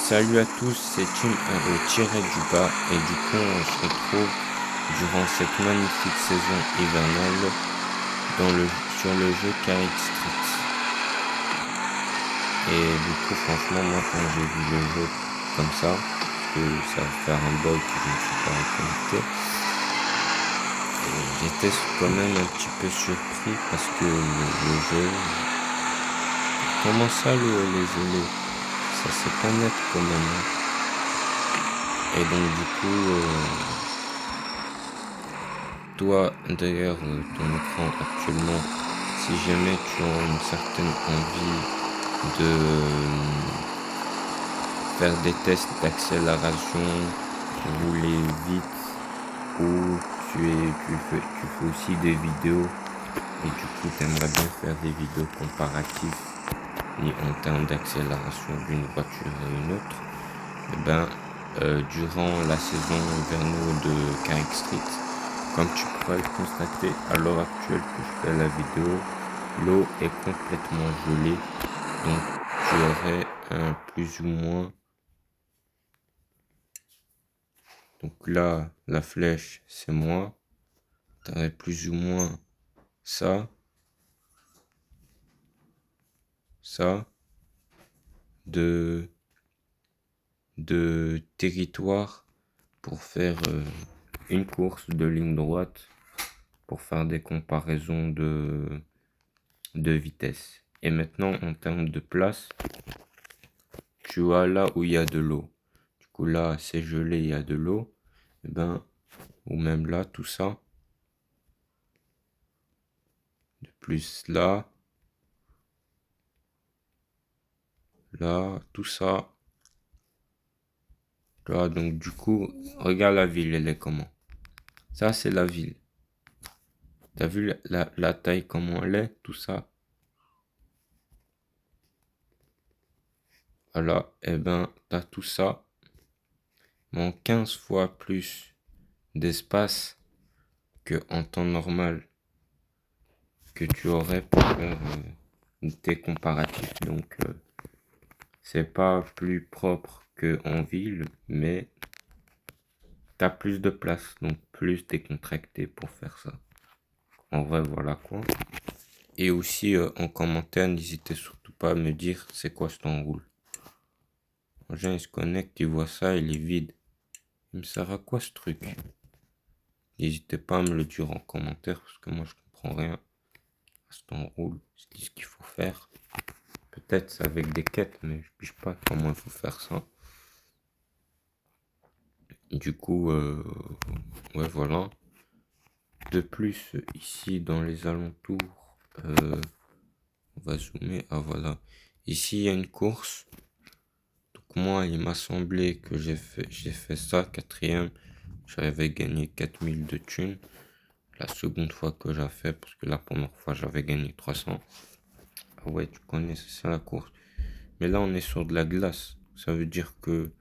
Salut à tous, c'est Team Hero tiré du bas et du coup on se retrouve durant cette magnifique saison hivernale sur le jeu Carrick Street. Et du coup franchement moi quand j'ai vu le jeu comme ça, parce que ça va faire un bug que je ne suis pas connecté, j'étais quand même un petit peu surpris parce que le jeu, comment ça les ça c'est pas net quand même. Et donc du coup, toi d'ailleurs, ton écran actuellement, si jamais tu as une certaine envie de faire des tests d'accélération, rouler vite, ou tu fais aussi des vidéos, et du coup tu aimerais bien faire des vidéos comparatives ni en termes d'accélération d'une voiture à une autre, et ben durant la saison hivernale de Carrick Street, comme tu pourrais le constater à l'heure actuelle que je fais la vidéo, l'eau est complètement gelée, donc tu aurais un plus ou moins, donc là la flèche c'est moi, tu aurais plus ou moins ça de territoire pour faire une course de ligne droite, pour faire des comparaisons de vitesse. Et maintenant en termes de place, tu vois là où il y a de l'eau, du coup là c'est gelé, il y a de l'eau, et ben, ou même là tout ça, de plus là tout ça là, donc du coup regarde la ville, elle est comment, ça c'est la ville, t'as vu la taille comment elle est, tout ça, voilà, et ben t'as tout ça, mais en 15 fois plus d'espace que en temps normal que tu aurais pour faire tes comparatifs. Donc c'est pas plus propre que en ville, mais t'as plus de place, donc plus décontracté pour faire ça. En vrai, voilà quoi. Et aussi en commentaire, n'hésitez surtout pas à me dire c'est quoi cet enroule. Les gens ils se connectent, ils voient ça, il est vide. Il me sert à quoi ce truc? N'hésitez pas à me le dire en commentaire parce que moi je comprends rien à cet enroule, ce qu'il faut faire. Peut-être c'est avec des quêtes, mais je ne sais pas comment il faut faire ça. Du coup, ouais, voilà. De plus, ici, dans les alentours, on va zoomer. Ah, voilà. Ici, il y a une course. Donc, moi, il m'a semblé que j'ai fait ça, quatrième. J'avais gagné 4000 de thunes. La seconde fois que j'ai fait, parce que la première fois, j'avais gagné 300. Ah ouais, tu connais, c'est ça la course. Mais là, on est sur de la glace. Ça veut dire que...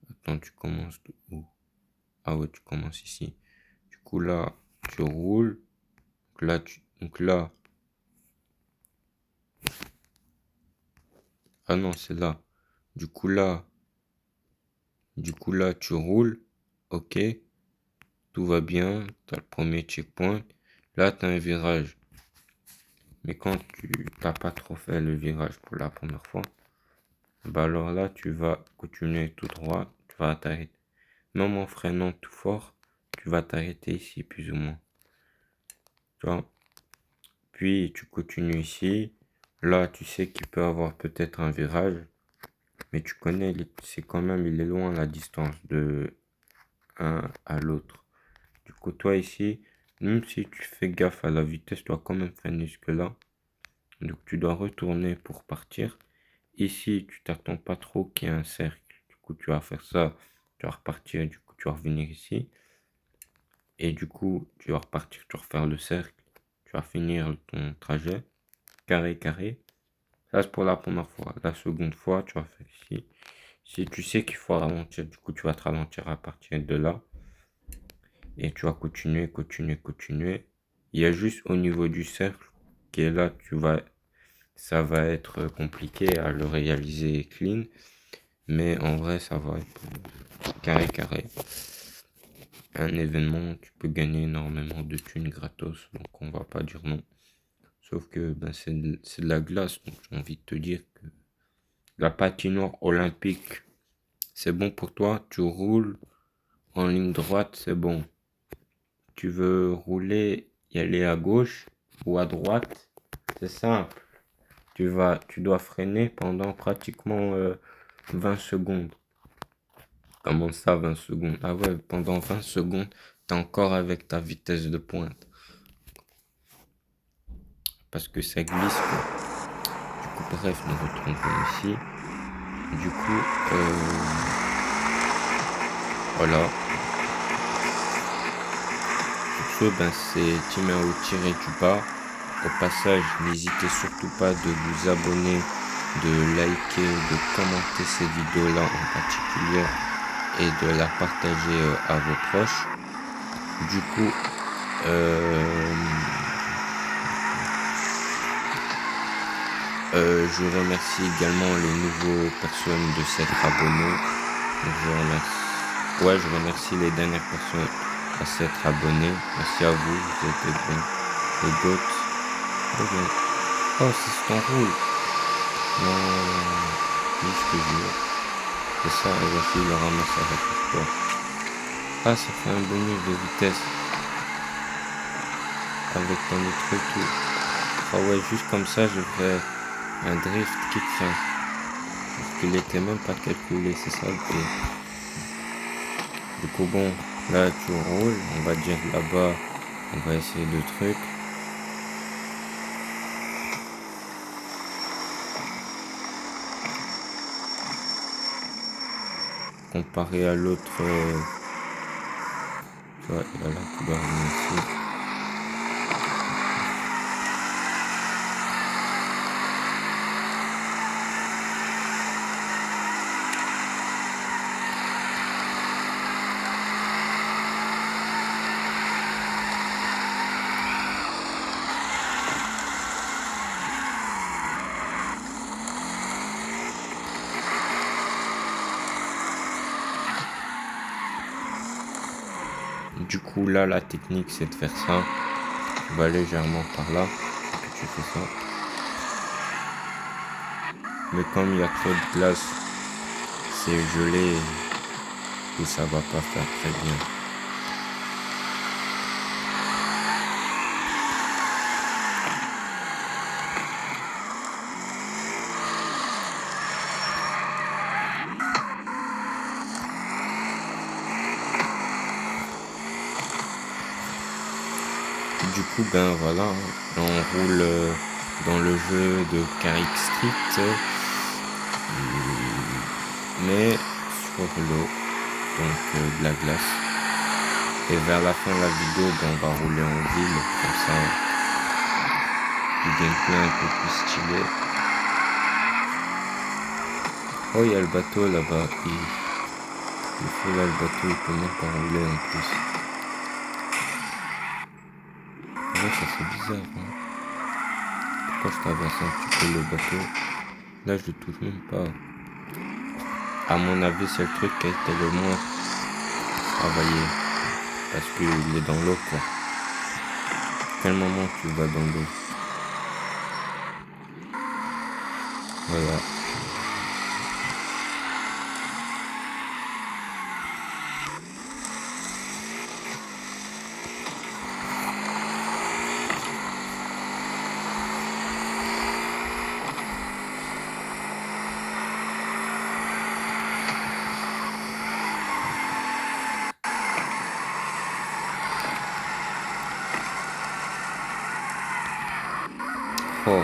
Attends, tu commences de où? Ah ouais, tu commences ici. Du coup, là, tu roules. Donc là... Ah non, c'est là. Du coup, là... tu roules. Ok. Tout va bien. T'as le premier checkpoint. Là, t'as un virage. Mais quand tu t'as pas trop fait le virage pour la première fois, bah alors là, tu vas continuer tout droit. Tu vas t'arrêter. Même en freinant tout fort, tu vas t'arrêter ici, plus ou moins. Tu vois? Puis tu continues ici. Là, tu sais qu'il peut avoir peut-être un virage. Mais tu connais, c'est quand même, il est loin la distance de un à l'autre. Du coup, toi ici, même si tu fais gaffe à la vitesse, tu dois quand même freiner jusque-là. Donc tu dois retourner pour partir. Ici, tu t'attends pas trop qu'il y ait un cercle. Du coup, tu vas faire ça. Tu vas repartir. Du coup, tu vas revenir ici. Et du coup, tu vas repartir. Tu vas refaire le cercle. Tu vas finir ton trajet. Carré, carré. Ça, c'est pour la première fois. La seconde fois, tu vas faire ici. Si tu sais qu'il faut ralentir, du coup, tu vas te ralentir à partir de là. Et tu vas continuer, continuer, continuer. Il y a juste au niveau du cercle qui est là, ça va être compliqué à le réaliser clean. Mais en vrai, ça va être carré. Un événement, tu peux gagner énormément de thunes gratos, donc on va pas dire non. Sauf que ben, c'est de la glace, donc j'ai envie de te dire que la patinoire olympique, c'est bon pour toi. Tu roules en ligne droite, c'est bon. Tu veux rouler et aller à gauche ou à droite, c'est simple. Tu dois freiner pendant pratiquement 20 secondes. Comment ça, 20 secondes? Ah ouais, pendant 20 secondes, t'es encore avec ta vitesse de pointe. Parce que ça glisse, quoi. Du coup, bref, nous retrouvons ici. Du coup, voilà. Pour ce, ben, c'est Timéo tiré du bas. Au passage, n'hésitez surtout pas de vous abonner, de liker, de commenter ces vidéos-là en particulier et de la partager à vos proches. Du coup, je remercie également les nouveaux personnes de s'être abonnés. Je remercie les dernières personnes à s'être abonnées. Merci à vous, vous êtes bons. Les d'autres. Oh, c'est ce qu'on roule. Non, juste que je. C'est ça, et voici le ramassage à chaque fois. Ah, ça fait un bonus de vitesse. Avec ton autre tout. Ah ouais, juste comme ça, je fais un drift qui tient. Parce qu'il était même pas calculé, c'est ça le pire. Du coup, bon, là tu roules, on va dire là-bas, on va essayer de trucs. Comparé à l'autre, tu vois, il a la couleur ici. Du coup, là, la technique, c'est de faire ça. Tu vas légèrement par là, et puis tu fais ça. Mais comme il y a trop de glace, c'est gelé et ça va pas faire très bien. Du coup, ben voilà, on roule dans le jeu de Carrick Street, mais sur l'eau, donc de la glace. Et vers la fin de la vidéo, ben, on va rouler en ville, comme ça, du gameplay un peu plus stylé. Oh, il y a le bateau là-bas, il faut là le bateau, il peut même pas rouler en plus. Ouais, ça fait bizarre, hein. Pourquoi je traverse un petit peu le bateau? Là, je le touche même pas. À mon avis, c'est le truc qui a été le moins travaillé. Parce qu'il est dans l'eau, quoi. Quel moment tu vas dans l'eau? Voilà. Oh,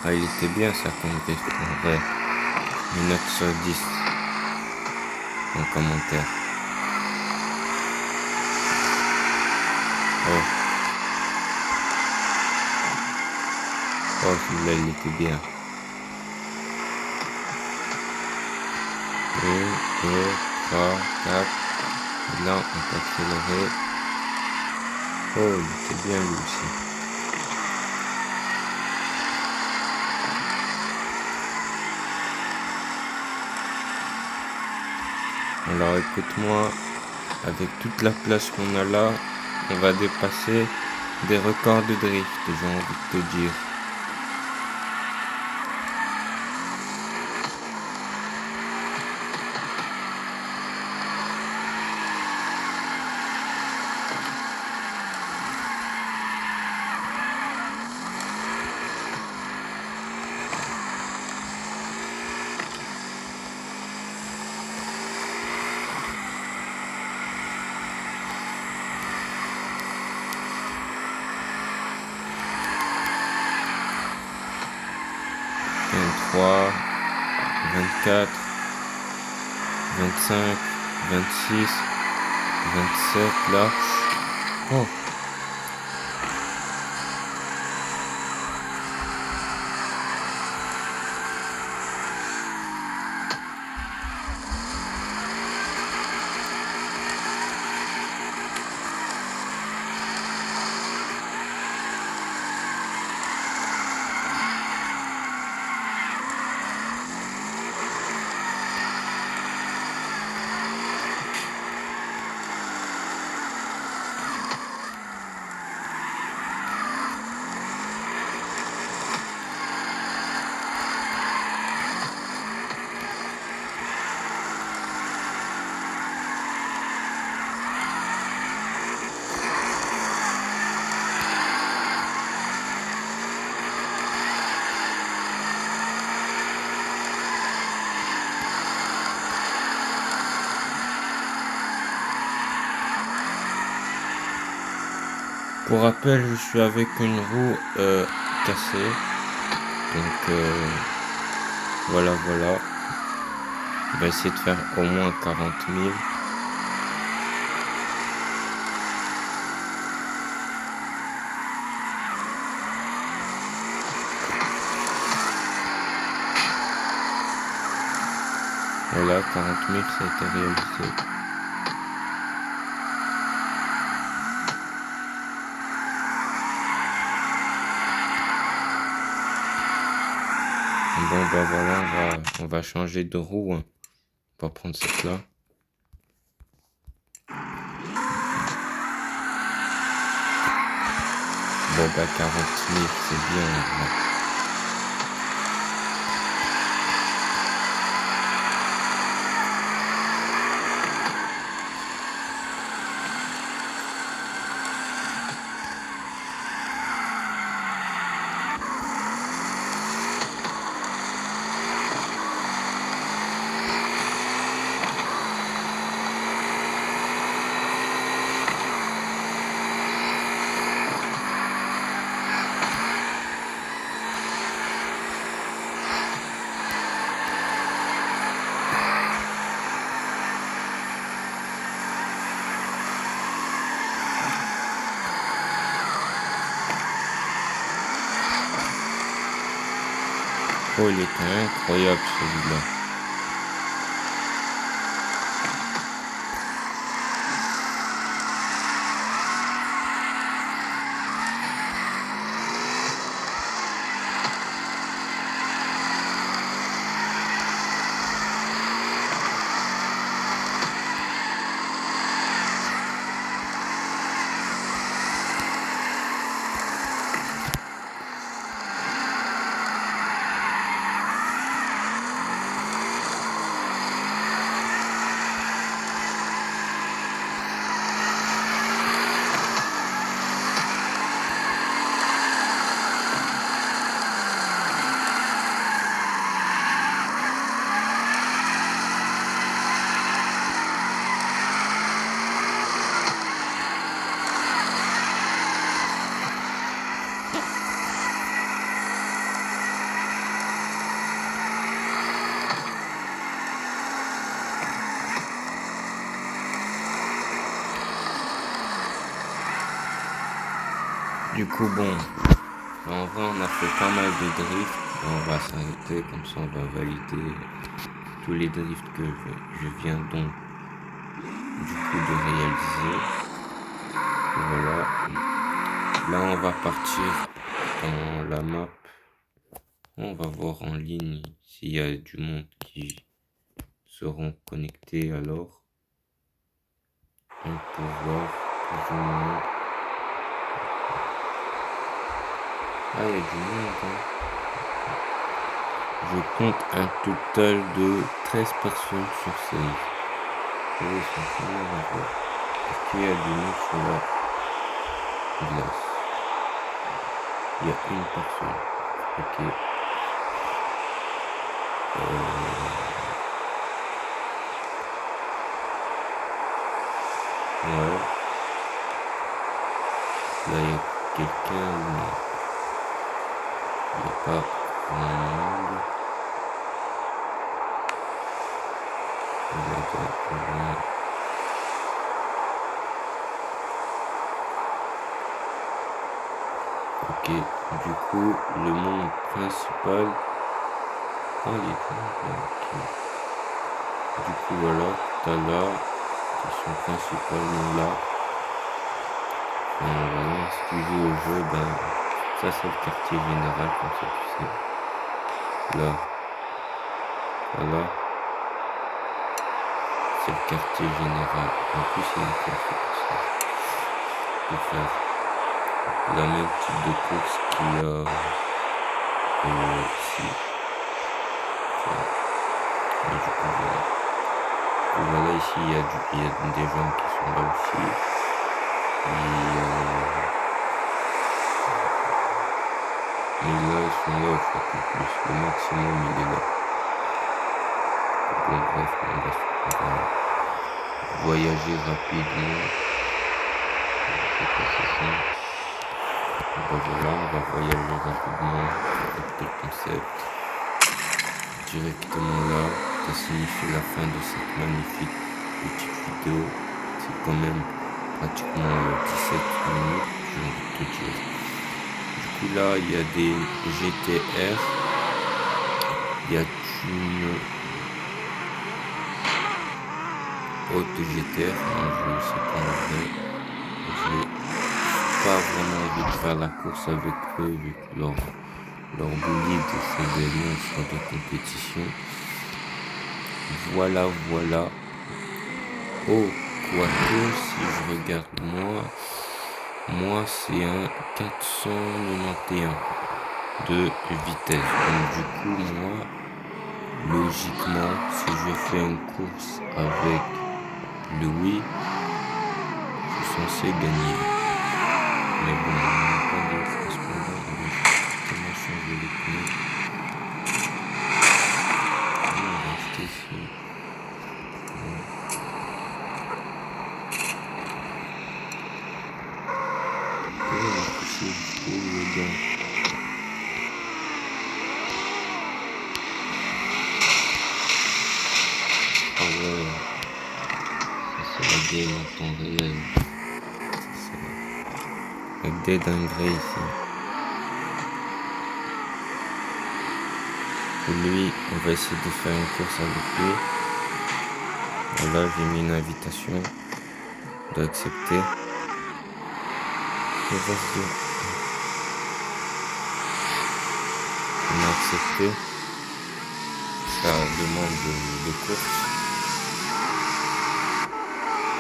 ah, il était bien ça comme drift, en vrai. Une note sur 10 en commentaire. Oh, oh, celui-là, il était bien. 1, 2, 3, 4. Et là, on peut accélérer. Oh, il était bien lui aussi. Alors écoute-moi, avec toute la place qu'on a là, on va dépasser des records de drift, j'ai envie de te dire. Vingt-trois, 24, 25, 26, 27 là. Oh, pour rappel, je suis avec une roue cassée. Donc voilà. On va essayer de faire au moins 40 000. Voilà, 40 000, ça a été réalisé. Bon, bah voilà, on va changer de roue. On va prendre cette là. Bon, bah 40 000, c'est bien. Là. Oh, il était incroyable celui-là. Du coup, bon, en vrai, on a fait pas mal de drifts. On va s'arrêter, comme ça on va valider tous les drifts que je viens donc du coup de réaliser. Voilà. Là, on va partir dans la map. On va voir en ligne s'il y a du monde qui seront connectés, alors on peut voir plus ou moins. Ah, il y a du monde, hein. Je compte un total de 13 personnes sur Save. Oh, ils sont quand même à voir. Est-ce qu'il y a du monde sur la glace? Il y a une personne. Ok. Ouais. Là, il y a quelqu'un ou non? Il n'y a pas grand monde. Ok, du coup, le monde principal. Ah, il est quand même là. Ok. Du coup, voilà, t'as là, qui sont principalement là. Voilà, si tu joues au jeu, ben, ça c'est le quartier général, comme ça tu sais. Là, voilà, c'est le quartier général. En plus, il y a une course pour ça. Je peux faire la même type de course qu'il y a ici. Et du coup, voilà. Et voilà, ici, il y a des gens qui sont là aussi. Et là, ils sont là, en fait, en plus. Le maximum, il est là. Bon, bref, on va voyager rapidement. C'est assez simple. Ben voilà, on va voyager rapidement avec le concept. Directement là, ça signifie la fin de cette magnifique petite vidéo. C'est quand même pratiquement 17 minutes, j'ai envie de te dire. Du coup là, il y a des GTR. Il y a une haute GTR. Non, je sais pas en vrai. J'ai pas vraiment envie de faire la course avec eux vu que leur bolide c'est des monstres de compétition. Voilà, voilà. Oh, quoique, si je regarde moi c'est un 491 de vitesse. Donc du coup, moi, logiquement, si je fais une course avec Louis, je suis censé gagner. Mais bon, on n'a pas de correspondant, on va comment changer les pneus. On va rester ici. On va pousser jusqu'où les gars? Ah ouais, ça c'est la game en temps réel. Avec des dingueries ici. Pour lui, on va essayer de faire une course avec lui. Voilà, j'ai mis une invitation. On doit accepter. Et vas-y. On a accepté. Ça demande de course.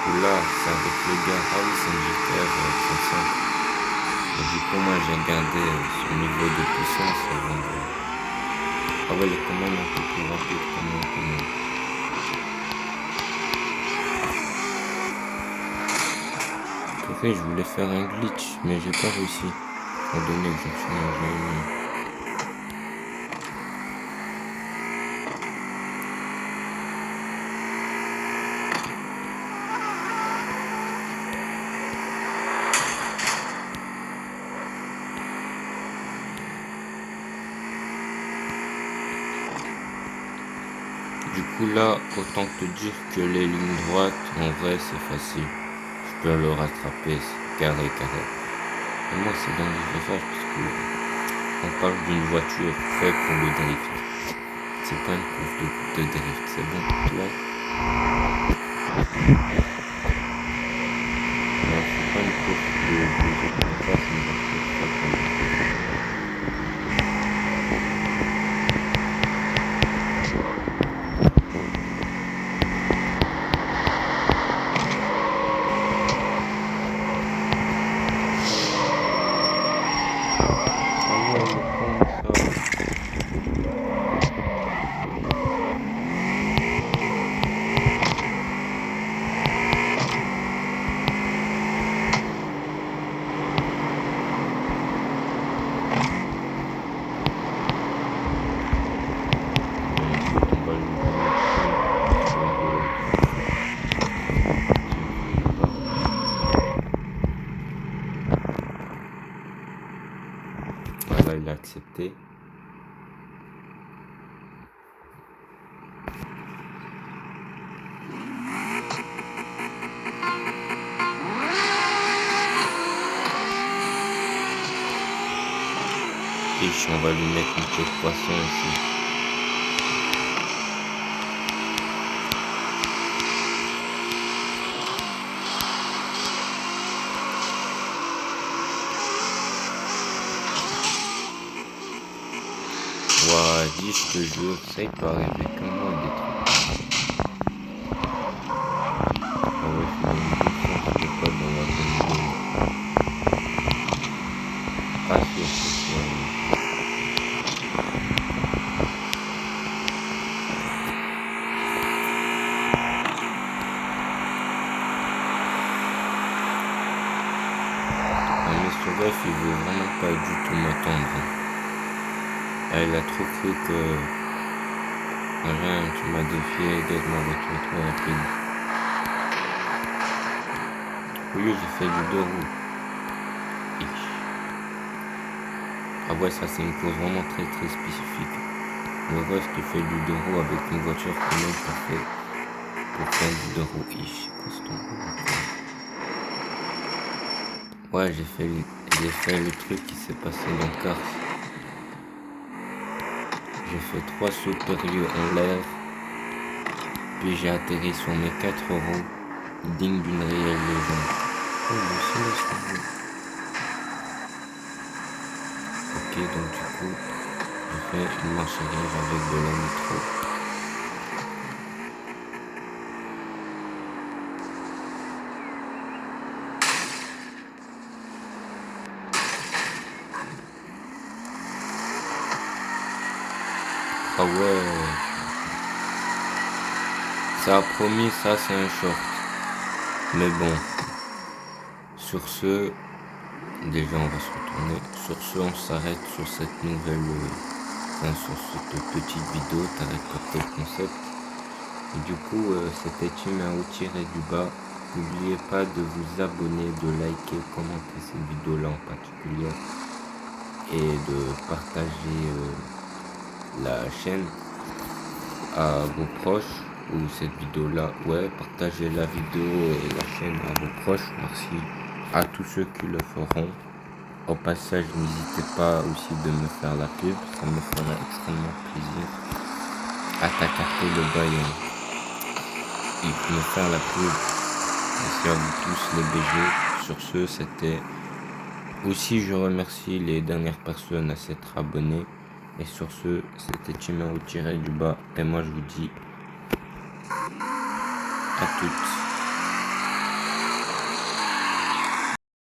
Et là, c'est avec le gars. Ah oui, c'est une GTR 35. Et du coup, moi, j'ai regardé son niveau de puissance avant de... Ah ouais, il est quand même un peu plus rapide quand même. Après, je voulais faire un glitch, mais j'ai pas réussi. Étant donné que je me suis mangé une... Du coup là, autant te dire que les lignes droites, en vrai, c'est facile. Je peux le rattraper, c'est carré. Et moi, c'est dans les virages parce que on parle d'une voiture faite pour le drift. C'est pas une course de drift, c'est bon pour toi? Non, c'est pas une course de drift comme ça, c'est une voiture faite pour le drift. accepter. Et on va lui mettre une queue de poisson ici. Ouah, dis, je te jure, ça il peut arriver que moi des trucs. Ah ouais, je suis une défense de pas dans la bonne zone. Pas sûr que ce soit ah, mais ce ref, il veut vraiment pas du tout m'attendre. Ah, il a trop cru que rien, tu m'as défié d'être ma voiture trop rapide. Oui, j'ai fait du 2 roues. Ah ouais, ça c'est une course vraiment très très spécifique. Le ref qui fait du 2 roues avec une voiture qui n'est pas faite pour faire du 2 roues. Constant. Ouais, j'ai fait le truc qui s'est passé dans Cars. J'ai fait 3 sauts périlleux en l'air, puis j'ai atterri sur mes 4 roues, digne d'une réelle légende. Oh, ok, donc du coup, j'ai fait une marche arrière avec de la nitro. Ah ouais, ça a promis, ça c'est un short. Mais bon, sur ce, déjà on va se retourner. Sur ce, on s'arrête sur cette nouvelle, sur cette petite vidéo, t'arrêtes capté le concept. Et du coup, c'était Timéo-du-bas. N'oubliez pas de vous abonner, de liker, commenter cette vidéo-là en particulier et de partager la chaîne à vos proches ou cette vidéo-là. Ouais, partagez la vidéo et la chaîne à vos proches. Merci à tous ceux qui le feront. Au passage, n'hésitez pas aussi de me faire la pub, ça me fera extrêmement plaisir. À capter le bail et me faire la pub. Merci à vous tous les BG. Sur ce, c'était aussi, je remercie les dernières personnes à s'être abonnées. Et sur ce, c'était Timéo-du-bas. Et moi, je vous dis à toutes.